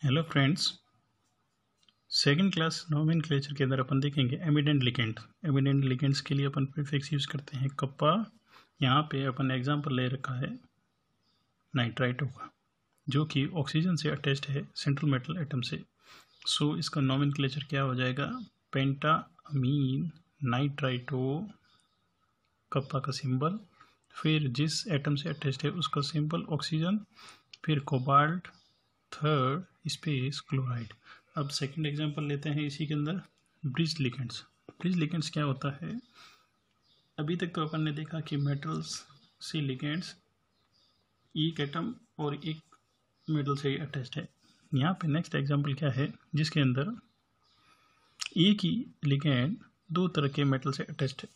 Hello friends, second class nomenclature के अंदर अपन देखेंगे एमिडेंट लिगेंड। एमिडेंट लिगेंड्स के लिए अपन प्रीफिक्स यूज़ करते हैं कप्पा। यहाँ पे अपन एग्जांपल ले रखा है नाइट्राइटो का, जो कि ऑक्सीजन से अटैच्ड है सेंट्रल मेटल एटम से। सो इसका नोमेनक्लेचर क्या हो जाएगा, पेंटामीन नाइट्राइटो, कप्पा का सिंबल, फिर जिस एटम से अटैच्ड है उसका सिंबल ऑक्सीजन, फिर कोबाल्ट, थर्ड स्पेस क्लोराइड। अब सेकंड एग्जांपल लेते हैं इसी के अंदर ब्रिज लिगेंड्स। ब्रिज लिगेंड्स क्या होता है, अभी तक तो अपन ने देखा कि मेटल्स से लिगेंड्स एक एटम और एक मेटल से अटैच्ड है। यहाँ पे नेक्स्ट एग्जांपल क्या है, जिसके अंदर एक ही लिगेंड दो तरह के मेटल से अटैच्ड है,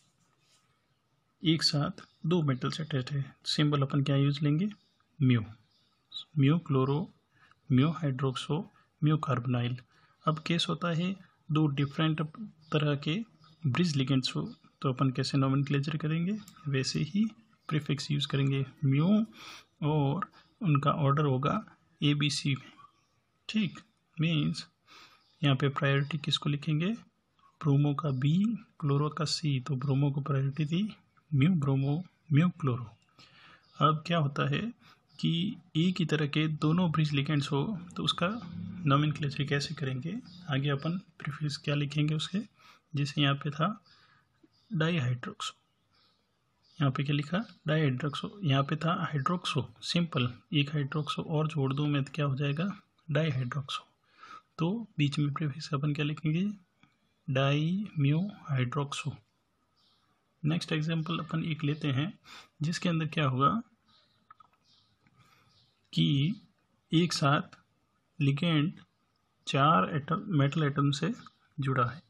एक साथ दो मेटल से अटैच्ड है। सिंबल अपन क्या यूज लेंगे, mu, mu chloro, mu hydroxo, mu carbonyl. अब केस होता है दो डिफरेंट तरह के ब्रिज लिगेंड्स हो, तो अपन कैसे नोमेनक्लेचर करेंगे, वैसे ही प्रीफिक्स यूज़ करेंगे म्यू, और उनका ऑर्डर होगा ABC में। ठीक, मीन्स यहाँ पे प्रायोरिटी किसको लिखेंगे, ब्रोमो का B, क्लोरो का C, तो ब्रोमो को प्रायोरिटी दी, म्यू ब्रोमो, म्यू क्लोरो। अब क्या होता है कि एक ही तरह के दोनों ब्रिज लिगेंड्स हो तो उसका नोमेनक्लेचर कैसे करेंगे, आगे अपन प्रीफिक्स क्या लिखेंगे उसके। जैसे यहाँ पे था डाईहाइड्रोक्सो, यहाँ पे क्या लिखा डाईहाइड्रोक्सो, यहाँ पे था हाइड्रोक्सो, सिंपल एक हाइड्रोक्सो और जोड़ दो में तो क्या हो जाएगा डाईहाइड्रोक्सो। तो बीच में प्रीफिक्स अपन क्या लिखेंगे, di mu hydroxo. Next example अपन एक लेते हैं जिसके अंदर क्या होगा कि एक साथ लिगेंड चार मेटल एटम से जुड़ा है।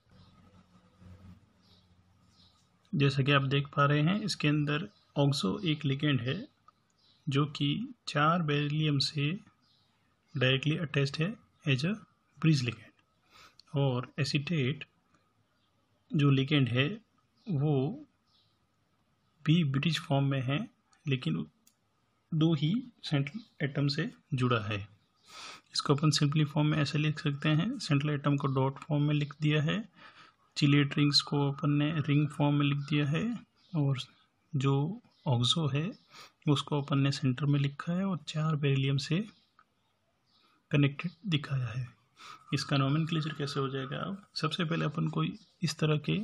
जैसा कि आप देख पा रहे हैं इसके अंदर ऑक्सो एक लिगेंड है जो कि चार बेरिलियम से डायरेक्टली अटैच्ड है एज अ ब्रिज लिगेंड, और एसीटेट जो लिगेंड है वो भी ब्रिज फॉर्म में है, लेकिन दो ही सेंट्रल एटम से जुड़ा है। इसको अपन सिंपली फॉर्म में ऐसे लिख सकते हैं, central atom co dot form में लिख दिया है, चिलेट रिंग्स को अपन ने रिंग फॉर्म में लिख दिया है, और जो ऑक्सो है उसको अपन ने सेंटर में लिखा है और चार बेरिलियम से कनेक्टेड दिखाया है। इसका नोमेनक्लेचर कैसे हो जाएगा, अब सबसे पहले अपन को इस तरह के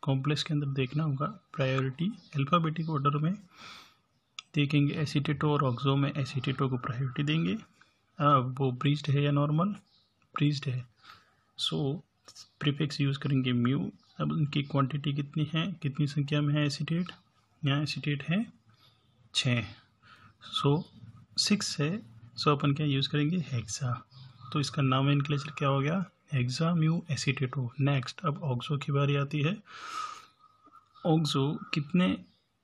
कॉम्प्लेक्स के अंदर देखना होगा, प्रायोरिटी अल्फ़ाबेटिक ऑर्डर में देखेंगे। एसीटेटो और ऑक्सो में एसीटेटो को प्रायोरिटी देंगे। अब वो ब्रीज्ड है या नॉर्मल, ब्रीज्ड है, सो प्रीफिक्स यूज़ करेंगे म्यू। अब उनकी क्वांटिटी कितनी है, कितनी संख्या में है एसीटेट, यहाँ एसीटेट है 6, सो 6 है, सो अपन क्या यूज़ करेंगे हेक्सा। तो इसका नोमेनक्लेचर क्या हो गया, हेक्सा म्यू एसीटेटो। नेक्स्ट अब ऑक्सो की बारी आती है। ऑक्सो कितने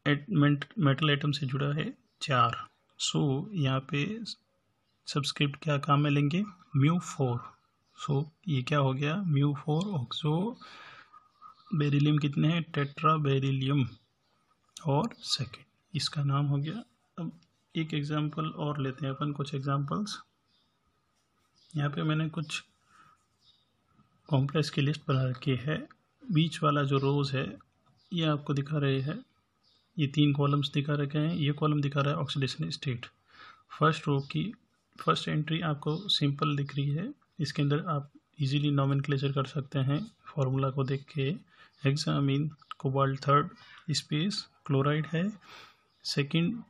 मेटल एटम से जुड़ा है, 4, सो यहाँ पे सब्सक्रिप्ट क्या काम में लेंगे, म्यू 4, सो ये क्या हो गया म्यू 4 ऑक्सो। बेरिलियम कितने हैं, टेट्रा बेरिलियम, और सेकेंड इसका नाम हो गया। अब एक एग्जांपल और लेते हैं अपन, कुछ एग्जांपल्स। यहाँ पे मैंने कुछ कॉम्प्लेक्स की लिस्ट बना रखी है। बीच वाला जो रोज़ है ये आपको दिखा रहे हैं, ये 3 कॉलम्स दिखा रखे हैं। ये कॉलम दिखा रहा है ऑक्सीडेशन स्टेट। फर्स्ट रो की फर्स्ट एंट्री आपको सिंपल दिख रही है, इसके अंदर आप इजीली नोमेनक्लेचर कर सकते हैं फार्मूला को देख के। Hexamine cobalt, third space chloride है। सेकंड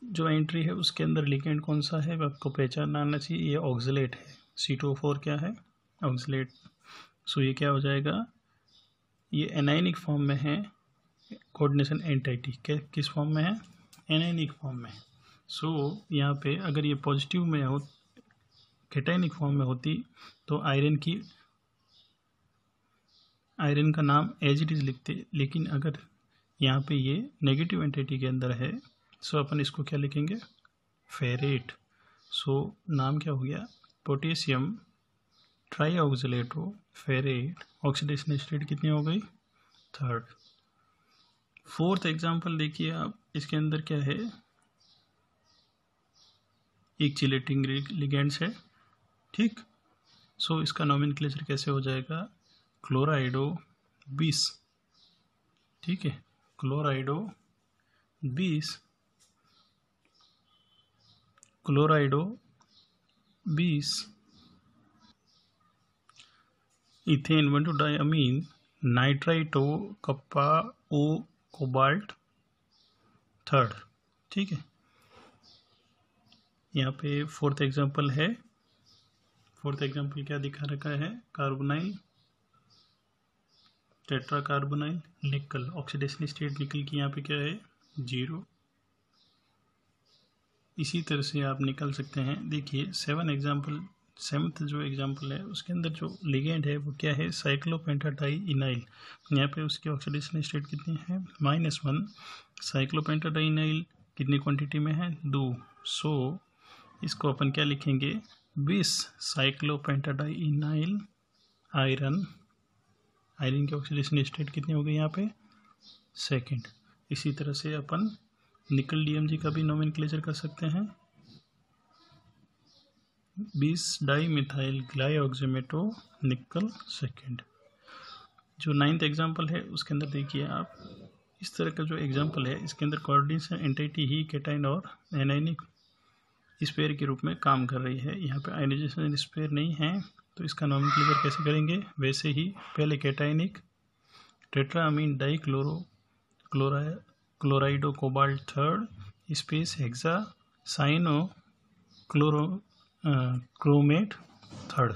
जो एंट्री है उसके अंदर लिगेंड कौन सा है आपको पहचानना आना चाहिए, ये ऑक्सलेट है। C2O4 क्या है, ऑक्सलेट। सो ये क्या हो जाएगा, ये एनायनिक फॉर्म में है, कोऑर्डिनेशन एंटाइटी किस फॉर्म में है, एनायनिक फॉर्म में। सो यहाँ पे अगर ये पॉजिटिव में हो, कैटायनिक फॉर्म में होती, तो आयरन का नाम एज इट इज़ लिखते, लेकिन अगर यहाँ पे ये नेगेटिव एंटिटी के अंदर है, सो अपन इसको क्या लिखेंगे, फेरेट। सो नाम क्या हो गया, पोटेशियम ट्राईऑक्सलेटो फेरेट। ऑक्सीडेशन स्टेट कितनी हो गई, 3rd। फोर्थ एग्जांपल देखिए आप, इसके अंदर क्या है, एक चिलेटिंग लिगेंड्स है, ठीक, सो इसका नोमेनक्लेचर कैसे हो जाएगा, क्लोराइडो 20, ठीक है, chlorido 20, chlorido 20, ethane diamine, nitrito kappa O cobalt 3, ठीक है। यहाँ पे फोर्थ एग्जांपल है, फोर्थ एग्जांपल क्या दिखा रखा है, carbonyl, tetra carbonyl, nickel, oxidation state nickel की यहाँ पे क्या है 0। इसी तरह से आप निकल सकते हैं। देखिए सेवन्थ जो एग्जांपल है उसके अंदर जो लिगेंड है वो क्या है, साइक्लोपेंटाडाइइनाइल। यहाँ पे उसकी ऑक्सीडेशन स्टेट कितनी है -1। साइक्लोपेंटाडाइइनाइल कितनी क्वांटिटी में है 2। सो इसको अपन क्या लिखेंगे, 20 साइक्लोपेंटाडाइइनाइल आयरन। आयरन की ऑक्सीडेशन स्टेट कितनी हो गई यहाँ पे 2। इसी तरह से अपन निकल डीएमजी का भी नोमेनक्लेचर कर सकते हैं, 20 डाईमिथाइल ग्लाइऑक्सीमेटो निकल 2। जो 9th एग्जाम्पल है उसके अंदर देखिए आप, इस तरह का जो एग्जाम्पल है इसके अंदर कोऑर्डिनेशन एंटिटी ही कैटाइन और एनायनिक स्पेयर के रूप में काम कर रही है। यहाँ पे आयनाइजेशन स्पेयर नहीं है, तो इसका नोमेनक्लेचर कैसे करेंगे, वैसे ही पहले cationic tetraammine di chlorido cobalt 3 space hexa cyano chromate 3।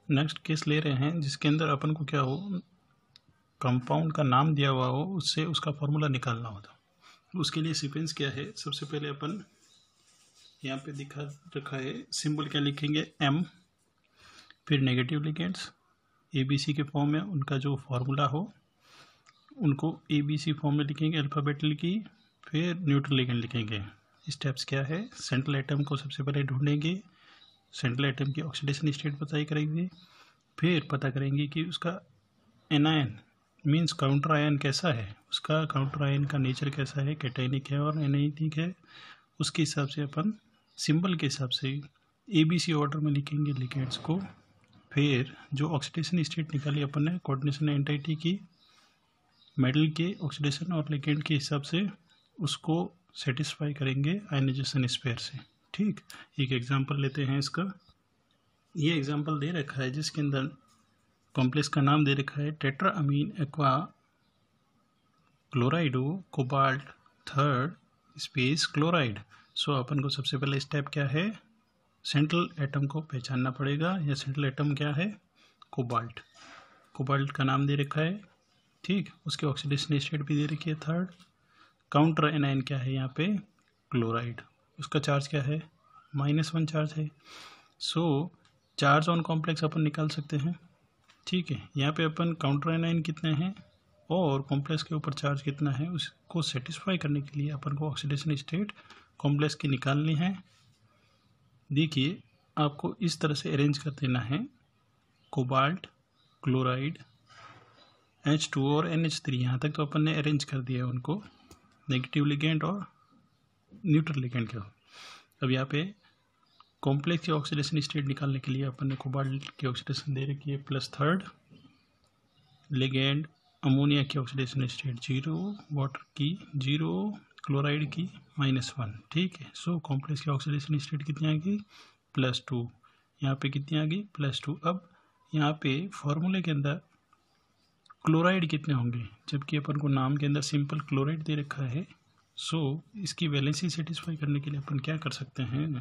Next case ले रहे हैं जिसके अंदर अपन को क्या हो, कंपाउंड का नाम दिया हुआ हो, उससे उसका फॉर्मूला निकालना होता। उसके लिए सीक्वेंस क्या है, सबसे पहले अपन यहाँ पे दिखा रखा है सिंबल क्या लिखेंगे M, फिर नेगेटिव लिगेंड्स ABC के फॉर्म में उनका जो फॉर्मूला हो उनको ABC फॉर्म में लिखेंगे अल्फ़ाबेटल की, फिर न्यूट्रल लिगेंड लिखेंगे। स्टेप्स क्या है, सेंट्रल एटम को सबसे पहले ढूंढेंगे, सेंट्रल एटम की ऑक्सीडेशन स्टेट पता करेंगे, फिर पता करेंगे कि उसका एनायन मीन्स काउंटर आयन कैसा है, उसका काउंटर आयन का नेचर कैसा है, कैटाइनिक है और एनायनिक है। उसके हिसाब से अपन सिंबल के हिसाब से ABC ऑर्डर में लिखेंगे लिगेंड्स को। फिर जो ऑक्सीडेशन स्टेट निकाली अपन ने कोऑर्डिनेशन एंटिटी की, मेटल के ऑक्सीडेशन और लिगेंड के हिसाब से उसको सेटिस्फाई करेंगे आयनाइजेशन स्पेयर से, ठीक। एक एग्जांपल लेते हैं इसका। ये एग्जांपल दे रखा है जिसके अंदर कॉम्प्लेक्स का नाम दे रखा है टेट्राअमीन एक्वा क्लोराइडो कोबाल्ट 3 स्पेस क्लोराइड। सो अपन को सबसे पहले स्टेप क्या है, सेंट्रल एटम को पहचानना पड़ेगा। या सेंट्रल एटम क्या है, कोबाल्ट, कोबाल्ट का नाम दे रखा है, ठीक। उसके ऑक्सीडेशन स्टेट भी दे रखी है 3। काउंटर एनायन क्या है यहाँ पे क्लोराइड, उसका चार्ज क्या है -1 चार्ज है। सो चार्ज ऑन कॉम्प्लेक्स अपन निकाल सकते हैं, ठीक है। यहाँ पे अपन काउंटर एनायन कितने हैं और कॉम्प्लेक्स के ऊपर चार्ज कितना है उसको सेटिस्फाई करने के लिए अपन को ऑक्सीडेशन स्टेट कॉम्प्लेक्स की निकालनी है। देखिए आपको इस तरह से अरेंज कर देना है, कोबाल्ट, क्लोराइड, H2 और NH3, यहाँ तक तो अपन ने अरेंज कर दिया है उनको, नेगेटिव लिगेंड और न्यूट्रल लिगेंड का। अब यहाँ पे कॉम्प्लेक्स की ऑक्सीडेशन स्टेट निकालने के लिए अपन ने कोबाल्ट की ऑक्सीडेशन दे रखी है +3, लिगेंड अमोनिया की ऑक्सीडेशन स्टेट 0, वाटर की 0, क्लोराइड की -1, ठीक है। सो कॉम्प्लेक्स की ऑक्सीडेशन स्टेट कितनी आ गई +2, यहाँ पे कितनी आ गई +2। अब यहाँ पे फॉर्मूले के अंदर क्लोराइड कितने होंगे, जबकि अपन को नाम के अंदर सिंपल क्लोराइड दे रखा है। सो इसकी वैलेंसी सेटिस्फाई करने के लिए अपन क्या कर सकते हैं,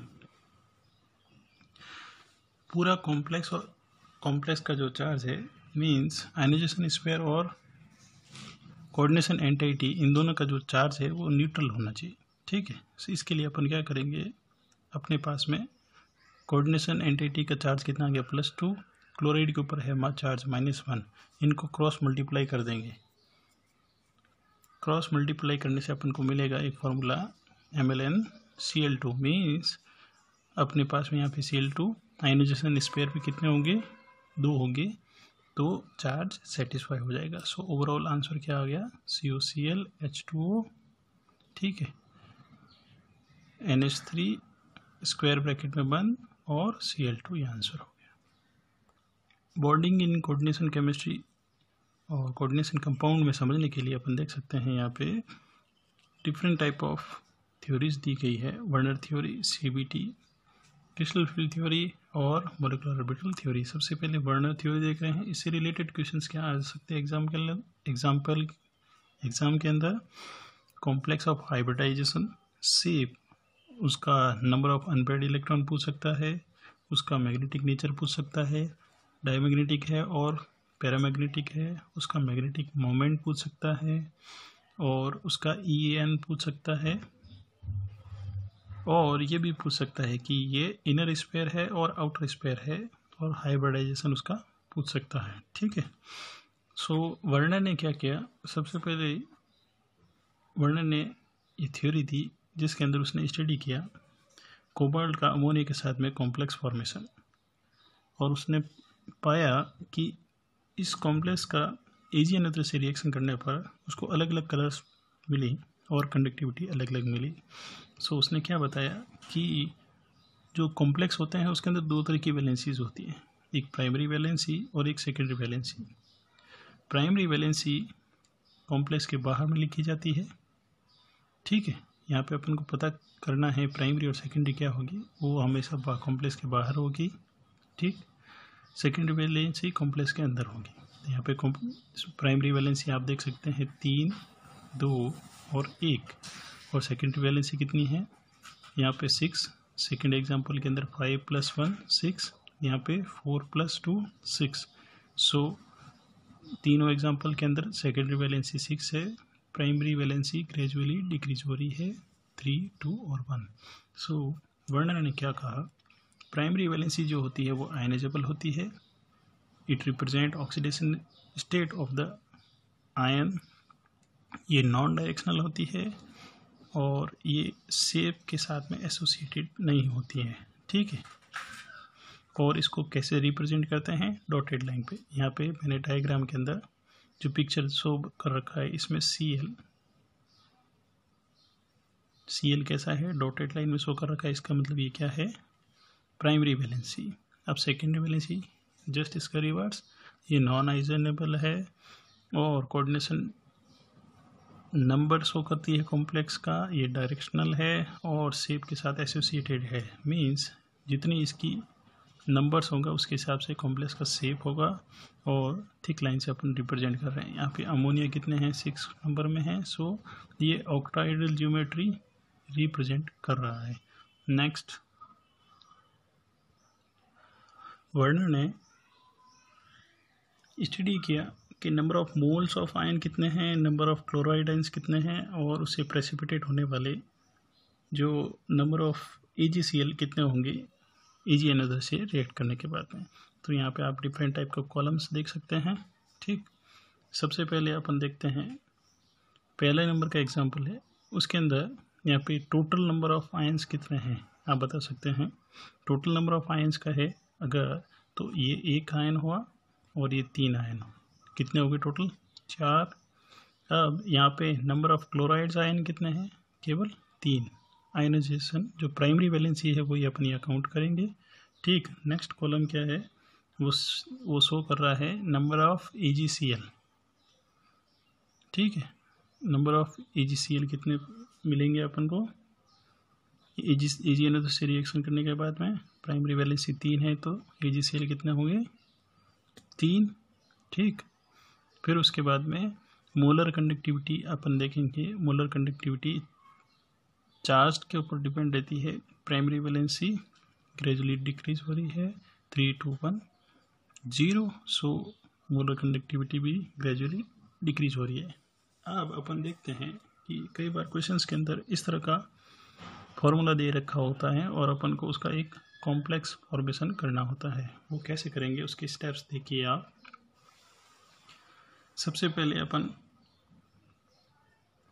पूरा कॉम्प्लेक्स और कॉम्प्लेक्स का जो चार्ज है मींस आयनाइजेशन स्पेयर और कोऑर्डिनेशन एंटिटी, इन दोनों का जो चार्ज है वो न्यूट्रल होना चाहिए, ठीक है। सो इसके लिए अपन क्या करेंगे, अपने पास में कोऑर्डिनेशन एंटिटी का चार्ज कितना आ गया +2, क्लोराइड के ऊपर है चार्ज -1, इनको क्रॉस मल्टीप्लाई कर देंगे। क्रॉस मल्टीप्लाई करने से अपन को मिलेगा एक फार्मूला MnCl2 मीन्स अपने पास में यहाँ पे Cl2 आयनाइजेशन स्पेयर पे कितने होंगे 2 होंगे, तो चार्ज सेटिस्फाई हो जाएगा। सो ओवरऑल आंसर क्या आ गया COCl H2O, ठीक है, NH3 स्क्वायर ब्रैकेट में बंद और Cl2 ये आंसर हो गया। बॉन्डिंग इन कोऑर्डिनेशन केमिस्ट्री और कोऑर्डिनेशन कंपाउंड में समझने के लिए अपन देख सकते हैं यहाँ पे डिफरेंट टाइप ऑफ थ्योरीज दी गई है। Werner theory, CBT, crystal field theory और मॉलिक्यूलर ऑर्बिटल थ्योरी। सबसे पहले वर्नर थ्योरी देख रहे हैं। इससे रिलेटेड क्वेश्चंस क्या आ सकते हैं एग्जाम के अंदर? कॉम्प्लेक्स ऑफ हाइब्रिडाइजेशन, शेप, उसका नंबर ऑफ अनपेयर्ड इलेक्ट्रॉन पूछ सकता है, उसका मैग्नेटिक नेचर पूछ सकता है, डायमैग्नेटिक है और पैरामैग्नेटिक है, उसका मैग्नेटिक मोमेंट पूछ सकता है और उसका EAN पूछ सकता है, और ये भी पूछ सकता है कि ये इनर स्फीयर है और आउटर स्फीयर है, और हाइब्रिडाइजेशन उसका पूछ सकता है। ठीक है। सो वर्नर ने क्या किया? सबसे पहले वर्नर ने ये थ्योरी दी जिसके अंदर उसने स्टडी किया कोबाल्ट का अमोनिया के साथ में कॉम्प्लेक्स फॉर्मेशन, और उसने पाया कि इस कॉम्प्लेक्स का AG एनर्जी से रिएक्शन करने पर उसको अलग अलग कलर्स मिली और कंडक्टिविटी अलग अलग मिली। सो उसने क्या बताया कि जो कॉम्प्लेक्स होते हैं उसके अंदर दो तरह की वैलेंसीज होती है, एक प्राइमरी वैलेंसी और एक secondary valency. Primary valency complex के बाहर में लिखी जाती है। ठीक है, यहाँ पे अपन को पता करना है प्राइमरी और सेकेंडरी क्या होगी, वो हमेशा कॉम्प्लेक्स के बाहर होगी। ठीक, सेकेंडरी वैलेंसी कॉम्प्लेक्स के अंदर होगी। यहाँ पे प्राइमरी वैलेंसी आप देख सकते हैं 3, 2 और 1, और सेकेंडरी वैलेंसी कितनी है? यहाँ पे 6, सेकेंड एग्जाम्पल के अंदर 5 + 1 6, यहाँ पे 4 + 2 6। सो तीनों एग्जाम्पल के अंदर सेकेंडरी वैलेंसी 6 है, प्राइमरी वैलेंसी ग्रेजुअली डिक्रीज हो रही है 3, 2 और 1। सो वर्नर ने क्या कहा? प्राइमरी वैलेंसी जो होती है वो आयनाइजेबल होती है, it represent oxidation state of the ion, ये नॉन डायरेक्शनल होती है और ये शेप के साथ में एसोसिएटेड नहीं होती है। ठीक है, और इसको कैसे रिप्रेजेंट करते हैं? डॉटेड लाइन पे। यहाँ पे मैंने डायग्राम के अंदर जो पिक्चर शो कर रखा है इसमें Cl कैसा है? डॉटेड लाइन में शो कर रखा है। इसका मतलब ये क्या है? Primary valency. अब सेकेंडरी वैलेंसी जस्ट इसका रिवर्स, ये नॉन आइसोनेबल है और कोऑर्डिनेशन नंबर शो करती है कॉम्प्लेक्स का, ये डायरेक्शनल है और शेप के साथ एसोसिएटेड है। मींस जितनी इसकी नंबर्स होगा उसके हिसाब से कॉम्प्लेक्स का शेप होगा, और थिक लाइन से अपन रिप्रेजेंट कर रहे हैं। यहाँ पे अमोनिया कितने हैं? 6 नंबर में है। सो ये ऑक्टाहेड्रल ज्योमेट्री रिप्रेजेंट कर रहा है। नेक्स्ट, वर्नर ने स्टडी किया कि number of moles of ion कितने हैं, नंबर ऑफ क्लोराइड आयन्स कितने हैं, और उससे प्रेसिपिटेट होने वाले जो नंबर ऑफ AgCl कितने होंगे AG एनर्जी से रिएक्ट करने के बाद में। तो यहाँ पे आप डिफरेंट टाइप का कॉलम्स देख सकते हैं। ठीक, सबसे पहले अपन देखते हैं पहले नंबर का एग्जांपल है, उसके अंदर यहाँ पे टोटल नंबर ऑफ आयन्स कितने हैं आप बता सकते हैं। टोटल नंबर ऑफ आयन्स का है अगर, तो ये 1 आयन हुआ और ये 3 आयन, कितने हो गए टोटल? 4। अब यहाँ पे नंबर ऑफ क्लोराइड्स आयन कितने हैं? केवल 3। आयनाइजेशन जो प्राइमरी वैलेंसी है वही अपनी अकाउंट करेंगे। ठीक, नेक्स्ट कॉलम क्या है? वो शो कर रहा है नंबर ऑफ AgCl। ठीक है, नंबर ऑफ AgCl कितने मिलेंगे अपन को? AG एनर्जी से रिएक्शन करने के बाद में प्राइमरी वैलेंसी 3 है तो AgCl कितने होंगे? 3। ठीक, फिर उसके बाद में मोलर कंडक्टिविटी अपन देखेंगे। मोलर कंडक्टिविटी चार्ज के ऊपर डिपेंड रहती है। प्राइमरी वैलेंसी ग्रेजुअली डिक्रीज हो रही है 3, 2, 1, 0। सो मोलर कंडक्टिविटी भी ग्रेजुअली डिक्रीज हो रही है। अब अपन देखते हैं कि कई बार क्वेश्चंस के अंदर इस तरह का फॉर्मूला दे रखा होता है और अपन को उसका एक कॉम्प्लेक्स फॉर्मेशन करना होता है। वो कैसे करेंगे उसके स्टेप्स देखिए आप। सबसे पहले अपन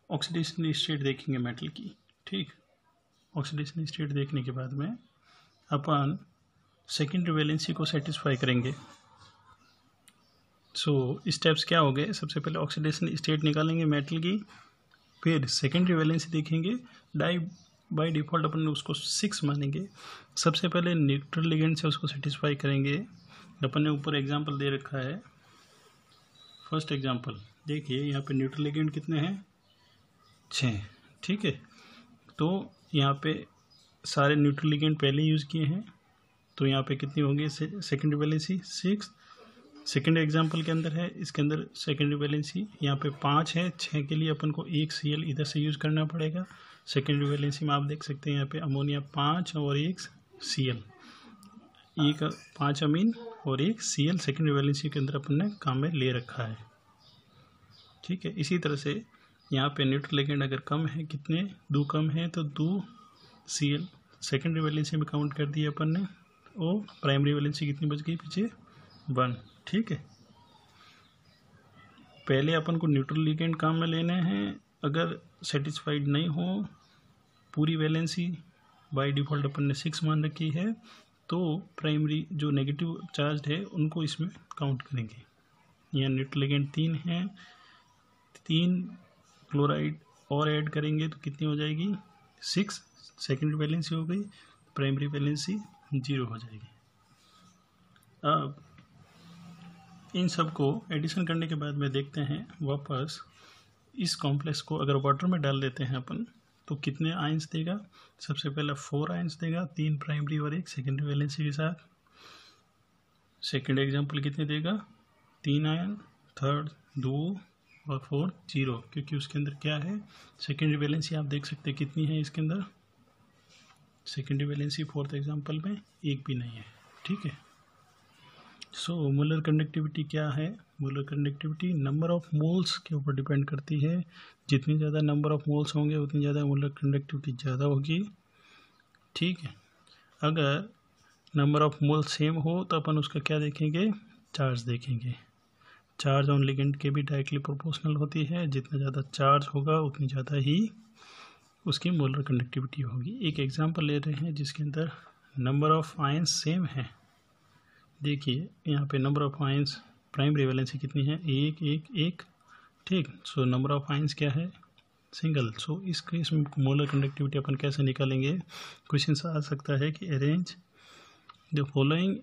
ऑक्सीडेशन स्टेट देखेंगे मेटल की। ठीक, ऑक्सीडेशन स्टेट देखने के बाद में अपन सेकेंडरी वैलेंसी को सेटिस्फाई करेंगे। सो स्टेप्स क्या हो गए? सबसे पहले ऑक्सीडेशन स्टेट निकालेंगे मेटल की, फिर सेकेंडरी वैलेंसी देखेंगे, बाय डिफ़ॉल्ट अपन उसको 6 मानेंगे। सबसे पहले न्यूट्रल लिगेंड से उसको सेटिस्फाई करेंगे। अपन ने ऊपर एग्जांपल दे रखा है, फर्स्ट एग्जांपल देखिए, यहाँ पे न्यूट्रल लिगेंड कितने हैं, 6, ठीक है। तो यहाँ पे सारे न्यूट्रल लिगेंड पहले यूज़ किए हैं, तो यहाँ पे कितनी होंगी सेकेंडरी वैलेंसी 6। सेकेंड एग्जांपल के अंदर है, इसके अंदर सेकेंडरी वैलेंसी यहाँ पे 5 है। 6 के लिए अपन को एक Cl इधर से यूज़ करना पड़ेगा। सेकेंडरी वैलेंसी में आप देख सकते हैं यहाँ पे अमोनिया 5 और एक Cl, एक 5 अमीन और एक Cl सेकेंडरी वैलेंसी के अंदर अपन ने काम में ले रखा है, ठीक है। इसी तरह से यहाँ पे न्यूट्रल लिगेंड अगर कम है, कितने 2 कम है, तो 2 Cl सेकेंडरी वैलेंसी में काउंट कर दिया अपन ने, और प्राइमरी वैलेंसी कितनी बच गई पीछे 1, ठीक है। पहले अपन को न्यूट्रल लिगेंड काम में लेने हैं। अगर सेटिस्फाइड नहीं हो पूरी वैलेंसी, बाय डिफ़ॉल्ट अपन ने 6 मान रखी है, तो प्राइमरी जो नेगेटिव चार्ज है उनको इसमें काउंट करेंगे। यहाँ न्यूट्रल लिगेंड 3 है, 3 क्लोराइड और ऐड करेंगे तो कितनी हो जाएगी 6, सेकेंडरी वैलेंसी हो गई, प्राइमरी वैलेंसी 0 हो जाएगी। अब इन सब को एडिशन करने के बाद में देखते हैं वापस इस कॉम्प्लेक्स को अगर वाटर में डाल देते हैं अपन तो कितने आयंस देगा। सबसे पहला 4 आयंस देगा, 3 प्राइमरी और एक सेकेंडरी वैलेंसी के साथ। सेकेंड एग्जांपल कितने देगा 3 आयन, थर्ड 2 और फोर्थ 0, क्योंकि उसके अंदर क्या है सेकेंडरी वैलेंसी आप देख सकते हैं कितनी है इसके अंदर। सेकेंडरी वैलेंसी फोर्थ एग्जांपल में एक भी नहीं है, ठीक है। सो मोलर कंडक्टिविटी क्या है, molar conductivity number of moles के ऊपर डिपेंड करती है। जितनी ज़्यादा नंबर ऑफ मोल्स होंगे उतनी ज़्यादा मोलर कंडक्टिविटी ज़्यादा होगी, ठीक है। अगर नंबर ऑफ मोल सेम हो तो अपन उसका क्या देखेंगे, चार्ज देखेंगे। चार्ज ऑन लिगेंड के भी डायरेक्टली प्रोपोर्शनल होती है, जितना ज़्यादा चार्ज होगा उतनी ज़्यादा ही उसकी मोलर कंडक्टिविटी होगी। एक एग्जांपल ले रहे हैं जिसके अंदर नंबर ऑफ आयंस सेम है। देखिए यहाँ पे number of ions primary valency कितनी है 1 1 1, ठीक। सो नंबर ऑफ आयंस क्या है सिंगल। सो इस केस में मोलर कंडक्टिविटी अपन कैसे निकालेंगे, क्वेश्चन आ सकता है कि arrange the following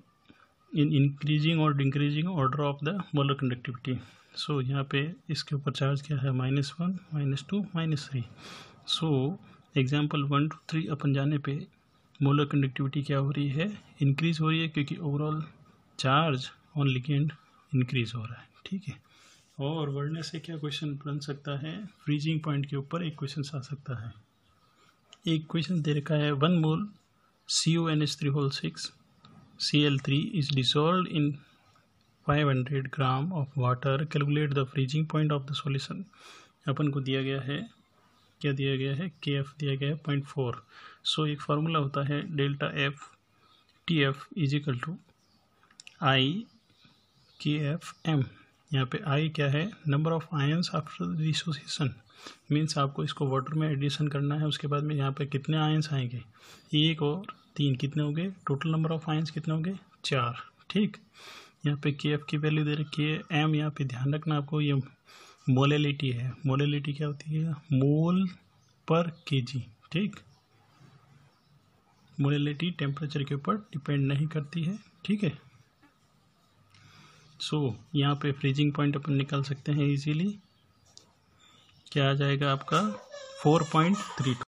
in increasing और decreasing order of the molar conductivity. So यहाँ पे इसके ऊपर चार्ज क्या है -1 -2 -3। सो एग्जाम्पल 1 2 3 अपन जाने पे मोलर कंडक्टिविटी क्या हो रही है, इंक्रीज हो रही है, क्योंकि overall charge on ligand increase हो रहा है, ठीक है। और बढ़ने से क्या क्वेश्चन बन सकता है, फ्रीजिंग पॉइंट के ऊपर एक क्वेश्चन आ सकता है। एक क्वेश्चन दे रखा है 1 mole CuNH3 Cl3 is dissolved in 500 gram of water, calculate the freezing point of the solution. अपन को दिया गया है, क्या दिया गया है, KF दिया गया है 0.4। सो एक फार्मूला होता है delta F TF is equal to IKFM। यहाँ पे I क्या है, number of ions after dissociation, means आपको इसको वाटर में एडिशन करना है। उसके बाद में यहाँ पे कितने आयंस आएंगे 1 और 3, कितने हो गए टोटल नंबर ऑफ आयंस कितने हो गए 4, ठीक। यहाँ पे KF की वैल्यू दे रखी है। M यहाँ पे ध्यान रखना आपको, ये मोलेलिटी है। मोलेलिटी क्या होती है, मोल पर kg, ठीक। मोलेलिटी टेम्परेचर के ऊपर डिपेंड नहीं करती है, ठीक है। सो यहाँ पे फ्रीजिंग पॉइंट अपन निकाल सकते हैं इजीली। क्या आ जाएगा आपका 4.32।